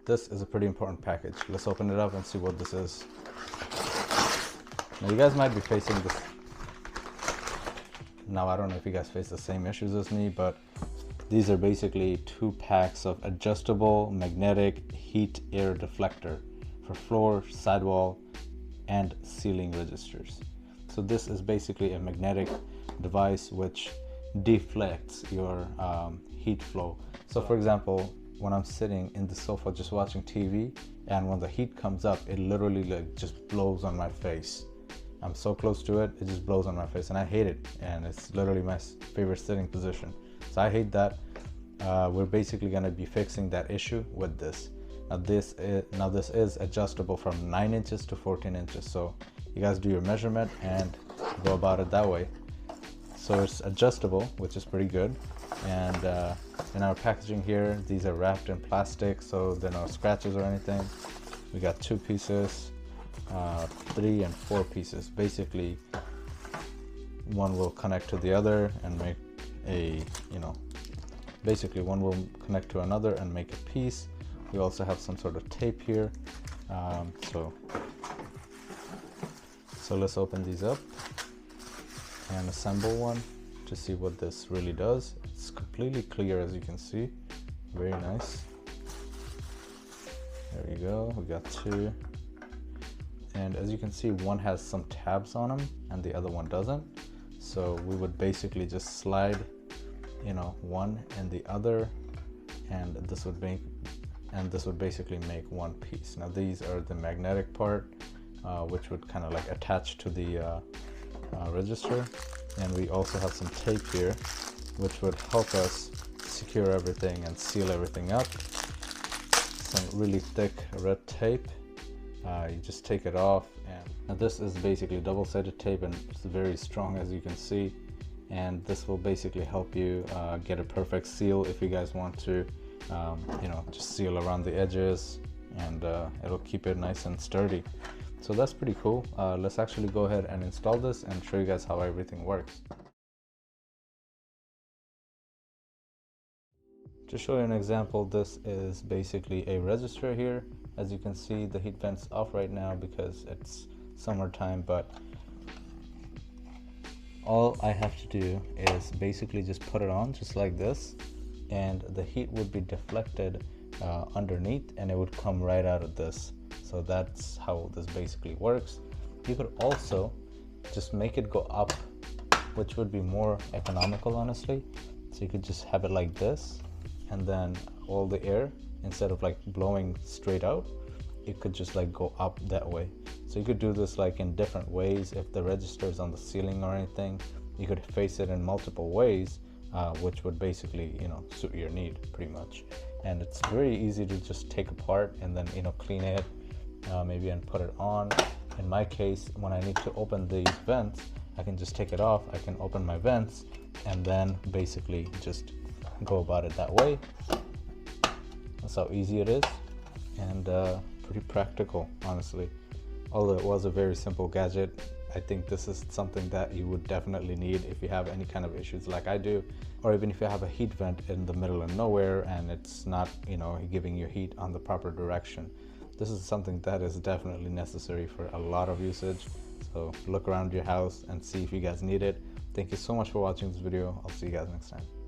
this is a pretty important package. Let's open it up and see what this is. Now you guys might be facing this. Now I don't know if you guys face the same issues as me, but these are basically 2 packs of adjustable magnetic heat air deflector for floor, sidewall, and ceiling registers. So this is basically a magnetic device which deflects your heat flow. So for example, when I'm sitting in the sofa just watching TV, and when the heat comes up, it literally like just blows on my face. I'm so close to it, it just blows on my face, and I hate it, and it's literally my favorite sitting position. So I hate that. We're basically going to be fixing that issue with this. Now this is adjustable from 9 inches to 14 inches. So you guys do your measurement and go about it that way. So it's adjustable, which is pretty good. And in our packaging here, these are wrapped in plastic, so there are no scratches or anything. We got 2 pieces, 3 and 4 pieces. Basically, one will connect to the other and make a, basically one will connect to another and make a piece. We also have some sort of tape here. So let's open these up and assemble one to see what this really does. It's completely clear, as you can see. Very nice. There we go. We got 2. And as you can see, one has some tabs on them and the other one doesn't. So we would basically just slide, one and the other, and this would basically make one piece. Now these are the magnetic part, which would kind of like attach to the register, and we also have some tape here, which would help us secure everything and seal everything up. Some really thick red tape. You just take it off, and now this is basically double-sided tape, and it's very strong, as you can see, and this will basically help you get a perfect seal if you guys want to just seal around the edges, and it'll keep it nice and sturdy. So that's pretty cool. Let's actually go ahead and install this and show you guys how everything works. To show you an example, this is basically a resistor here. As you can see, the heat vent's off right now because it's summertime, but all I have to do is basically just put it on just like this, and the heat would be deflected underneath, and it would come right out of this. So that's how this basically works. You could also just make it go up, which would be more economical, honestly. So you could just have it like this, and then all the air, instead of like blowing straight out, it could just like go up that way. So you could do this like in different ways. If the register is on the ceiling or anything, you could face it in multiple ways, which would basically suit your need pretty much. And it's very easy to just take apart and then clean it maybe and put it on. In my case, when I need to open these vents, I can just take it off. I can open my vents and then basically just go about it that way. That's how easy it is, and pretty practical, honestly. Although it was a very simple gadget, I think this is something that you would definitely need if you have any kind of issues like I do, or even if you have a heat vent in the middle of nowhere and it's not giving you heat on the proper direction. This is something that is definitely necessary for a lot of usage. So look around your house and see if you guys need it. Thank you so much for watching this video. I'll see you guys next time.